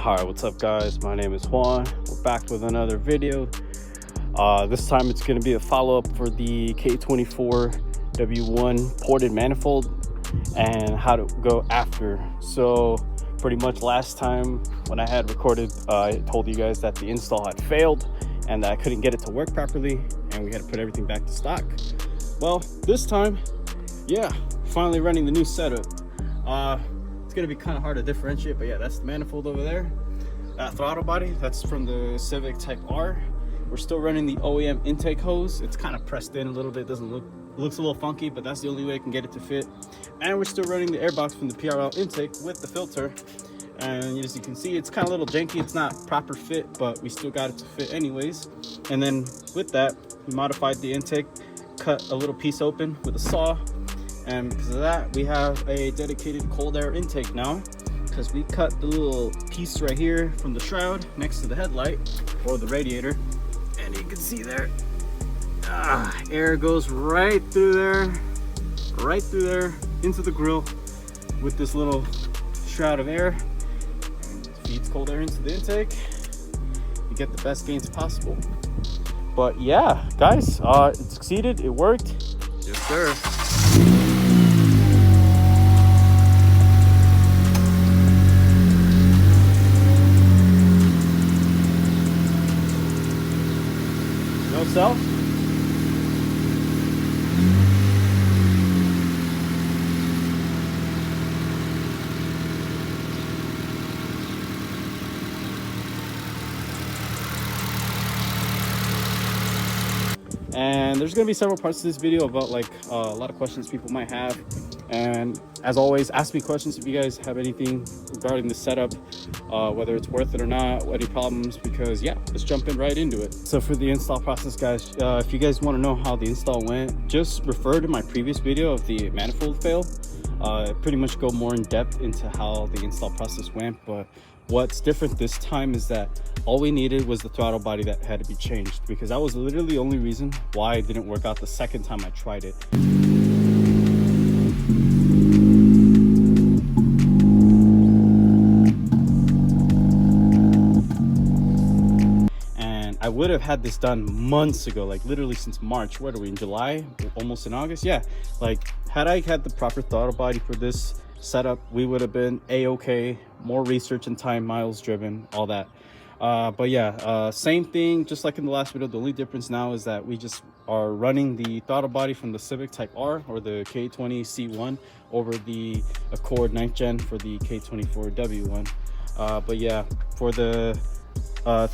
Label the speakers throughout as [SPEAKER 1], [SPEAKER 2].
[SPEAKER 1] Hi, what's up guys? My name is Juan. We're back with another video. This time it's going to be a follow-up for the K24W1 ported manifold and how to go after. So pretty much last time when I had recorded, I told you guys that the install had failed and that I couldn't get it to work properly and we had to put everything back to stock. Well, this time, yeah, finally running the new setup. It's gonna be kind of hard to differentiate, but yeah, that's the manifold over there. That throttle body, that's from the Civic Type R. We're still running the OEM intake hose. It's kind of pressed in a little bit, doesn't looks a little funky, but that's the only way I can get it to fit. And we're still running the airbox from the PRL intake with the filter. And as you can see, it's kind of a little janky. It's not proper fit, but we still got it to fit anyways. And then with that, we modified the intake, cut a little piece open with a saw. And because of that, we have a dedicated cold air intake now, because we cut the little piece right here from the shroud next to the headlight or the radiator, and you can see there, air goes right through there into the grill with this little shroud of air, and it feeds cold air into the intake. You get the best gains possible. But yeah, guys, it succeeded. It worked. Yes, sir. No self. And there's going to be several parts to this video about like a lot of questions people might have, and as always, ask me questions if you guys have anything regarding the setup, whether it's worth it or not, any problems, because yeah, let's jump in right into it. So for the install process, guys, if you guys want to know how the install went, just refer to my previous video of the manifold fail. Pretty much go more in depth into how the install process went, but what's different this time is that all we needed was the throttle body that had to be changed, because that was literally the only reason why it didn't work out the second time I tried it. And I would have had this done months ago, like literally since March. What are we in July? Almost in August? Yeah, like had I had the proper throttle body for this setup, we would have been a-okay. More research and time, miles driven, all that. But yeah, same thing, just like in the last video. The only difference now is that we just are running the throttle body from the Civic Type R or the K20C1 over the Accord 9th Gen for the K24W1. But yeah, for the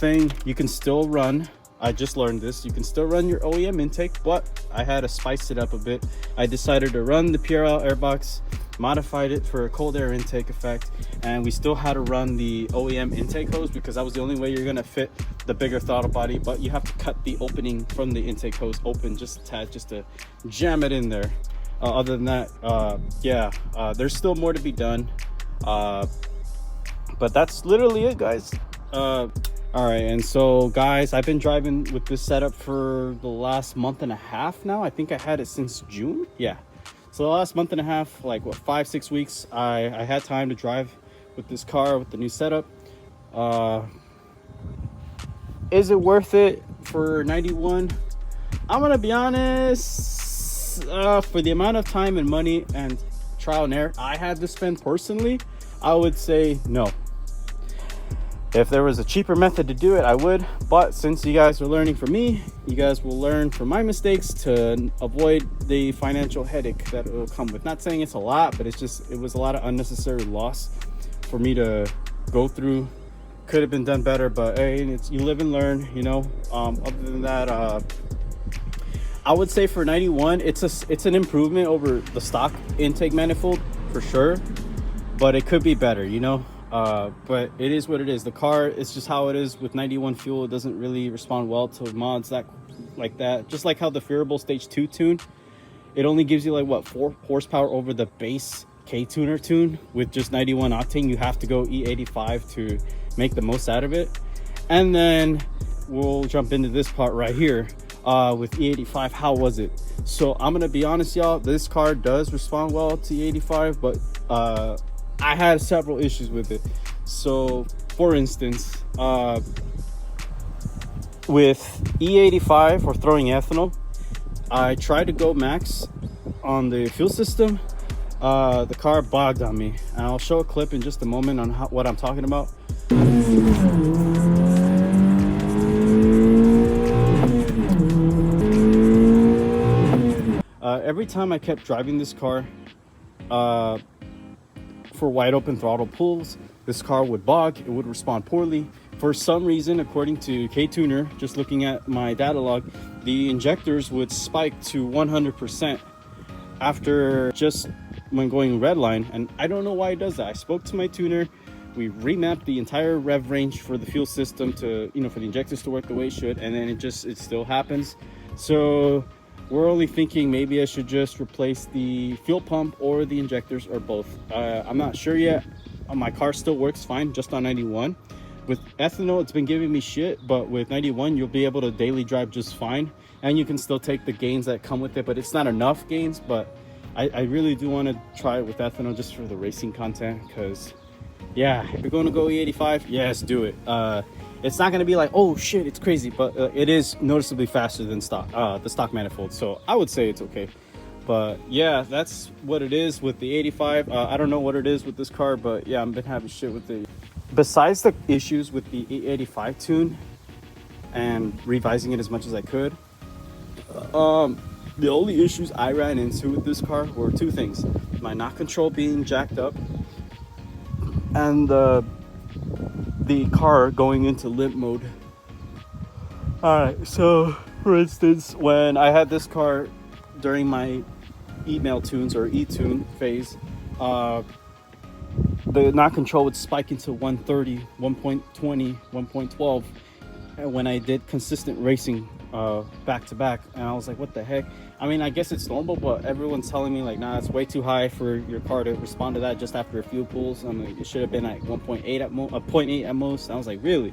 [SPEAKER 1] thing, you can still run, I just learned this, you can still run your OEM intake, but I had to spice it up a bit. I decided to run the PRL airbox, modified it for a cold air intake effect, and we still had to run the OEM intake hose because that was the only way you're gonna fit the bigger throttle body. But you have to cut the opening from the intake hose open just a tad, just to jam it in there. Other than that, there's still more to be done, but that's literally it, guys. All right, and so guys, I've been driving with this setup for the last month and a half now. I think I had it since June. Yeah, so the last month and a half, like what, 5-6 weeks, I had time to drive with this car with the new setup. Is it worth it for 91? I'm gonna be honest, for the amount of time and money and trial and error I had to spend personally, I would say no. If there was a cheaper method to do it, I would. But since you guys are learning from me, you guys will learn from my mistakes to avoid the financial headache that it will come with. Not saying it's a lot, but it's just, it was a lot of unnecessary loss for me to go through. Could have been done better, but hey, it's, you live and learn, you know. Other than that, I would say for 91, it's an improvement over the stock intake manifold for sure, but it could be better, you know. But it is what it is. The car, it's just how it is with 91 fuel. It doesn't really respond well to mods like that. Just like how the Fearable Stage 2 tune, it only gives you like what, 4 horsepower over the base K-tuner tune. With just 91 octane, you have to go E85 to make the most out of it. And then we'll jump into this part right here, with E85. How was it? So I'm gonna be honest, y'all, this car does respond well to E85, but I had several issues with it. So For instance, with E85 or throwing ethanol, I tried to go max on the fuel system. The car bogged on me, and I'll show a clip in just a moment on what I'm talking about. Every time I kept driving this car for wide open throttle pulls, this car would bog, it would respond poorly. For some reason, according to K-Tuner, just looking at my data log, the injectors would spike to 100% after just when going redline, and I don't know why it does that. I spoke to my tuner, we remapped the entire rev range for the fuel system to, for the injectors to work the way it should, and then it still happens. So we're only thinking maybe I should just replace the fuel pump or the injectors or both. I'm not sure yet. My car still works fine just on 91. With ethanol, it's been giving me shit, but with 91, you'll be able to daily drive just fine, and you can still take the gains that come with it, but it's not enough gains. But I really do want to try it with ethanol just for the racing content, because yeah, if you're going to go E85, yes, do it. It's not going to be like, oh shit, it's crazy, but it is noticeably faster than the stock manifold, so I would say it's okay. But yeah, that's what it is with the 85. I don't know what it is with this car, but yeah, I've been having shit with the... Besides the issues with the 85 tune and revising it as much as I could, the only issues I ran into with this car were two things: my knock control being jacked up, and the car going into limp mode. Alright, so for instance, when I had this car during my email tunes or e-tune phase, the knock control would spike into 130, 1.20, 1.12 when I did consistent racing back to back, and I was like, what the heck? I mean, I guess it's normal, but everyone's telling me like, nah, it's way too high for your car to respond to that just after a few pulls. I mean, it should have been like 1.8 at 0.8 at most. I was like, really?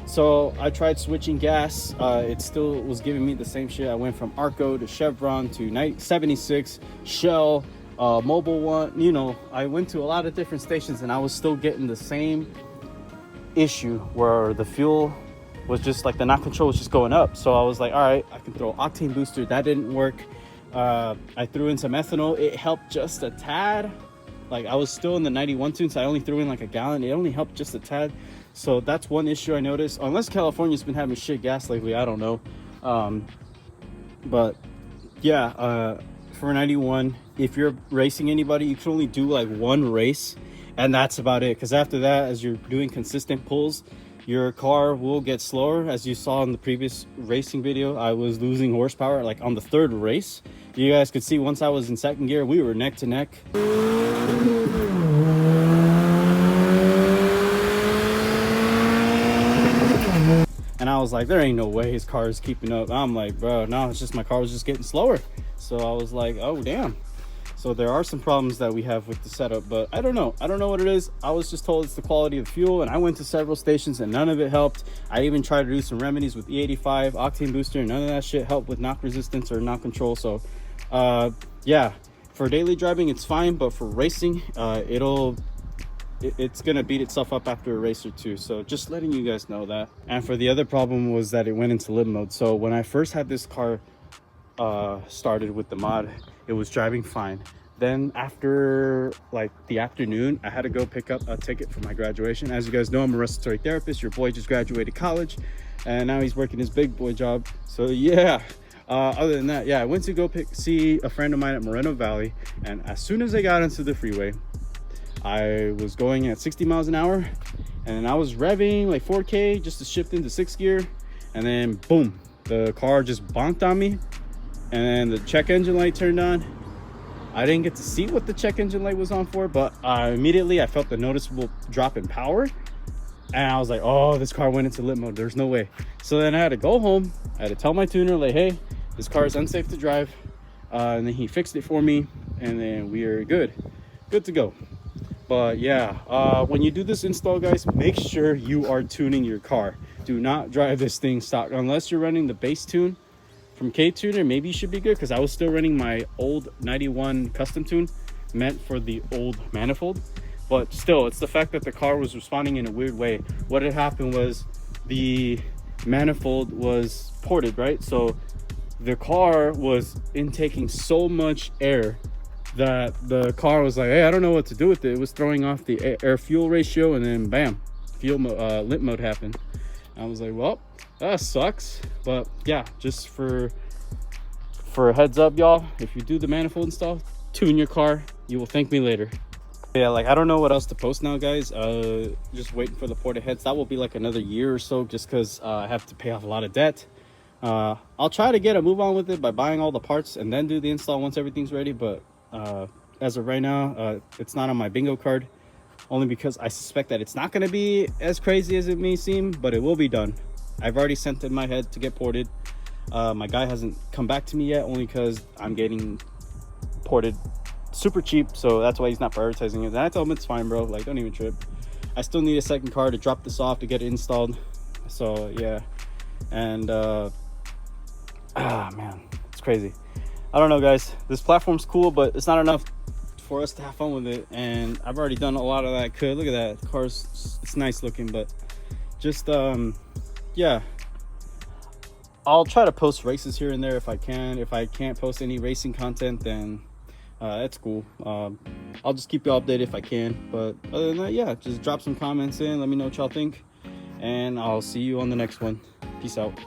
[SPEAKER 1] So I tried switching gas. It still was giving me the same shit. I went from Arco to Chevron to 76, Shell, Mobile One. I went to a lot of different stations, and I was still getting the same issue where the fuel was just like, the knock control was just going up. So I was like, all right, I can throw octane booster. That didn't work. I threw in some ethanol. It helped just a tad. Like, I was still in the 91 tune, so I only threw in like a gallon. It only helped just a tad. So that's one issue I noticed. Unless California's been having shit gas lately, I don't know. But yeah, for 91, if you're racing anybody, you can only do like one race, and that's about it. Because after that, as you're doing consistent pulls, your car will get slower. As you saw in the previous racing video, I was losing horsepower like on the third race. You guys could see once I was in second gear, we were neck to neck. And I was like, there ain't no way his car is keeping up. I'm like, bro, no, it's just my car was just getting slower. So I was like, oh, damn. So there are some problems that we have with the setup, but I don't know what it is. I was just told it's the quality of the fuel, and I went to several stations and none of it helped. I even tried to do some remedies with E85, octane booster, and none of that shit helped with knock resistance or knock control. So yeah, for daily driving it's fine, but for racing it's gonna beat itself up after a race or two. So just letting you guys know that. And for the other problem was that it went into limp mode. So when I first had this car started with the mod, it was driving fine. Then after like the afternoon, I had to go pick up a ticket for my graduation. As you guys know, I'm a respiratory therapist. Your boy just graduated college, and now he's working his big boy job. So yeah, other than that, yeah, I went to go see a friend of mine at Moreno Valley, and as soon as I got into the freeway, I was going at 60 miles an hour, and I was revving like 4K just to shift into 6th gear, and then boom, the car just bonked on me, and the check engine light turned on. I didn't get to see what the check engine light was on for, but immediately I felt the noticeable drop in power, and I was like, oh, this car went into limp mode, there's no way. So then I had to go home. I had to tell my tuner, like, hey, this car is unsafe to drive, and then he fixed it for me, and then we are good to go. But yeah, when you do this install, guys, make sure you are tuning your car. Do not drive this thing stock unless you're running the base tune from K-Tuner. Maybe you should be good, because I was still running my old 91 custom tune meant for the old manifold. but still, it's the fact that the car was responding in a weird way. What had happened was the manifold was ported, right? So the car was intaking so much air that the car was like, hey, I don't know what to do with it. It was throwing off the air fuel ratio, and then bam, limp mode happened. I was like, well, that sucks. But yeah, just for a heads up, y'all, if you do the manifold install, tune your car. You will thank me later. Yeah, like I don't know what else to post now, guys. Just waiting for the ported heads. That will be like another year or so, just because I have to pay off a lot of debt. I'll try to get a move on with it by buying all the parts and then do the install once everything's ready. But as of right now, it's not on my bingo card, only because I suspect that it's not going to be as crazy as it may seem, but it will be done. I've already sent in my head to get ported. My guy hasn't come back to me yet, only because I'm getting ported super cheap, so that's why he's not prioritizing it. And I told him it's fine, bro, like don't even trip. I still need a second car to drop this off to get it installed. So yeah, and man, it's crazy. I don't know, guys, this platform's cool, but it's not enough for us to have fun with it, and I've already done a lot of that I could. Look at that, the car's, it's nice looking, but just yeah, I'll try to post races here and there if I can. If I can't post any racing content, then that's cool. I'll just keep you updated if I can, but other than that, yeah, just drop some comments in, let me know what y'all think, and I'll see you on the next one. Peace out.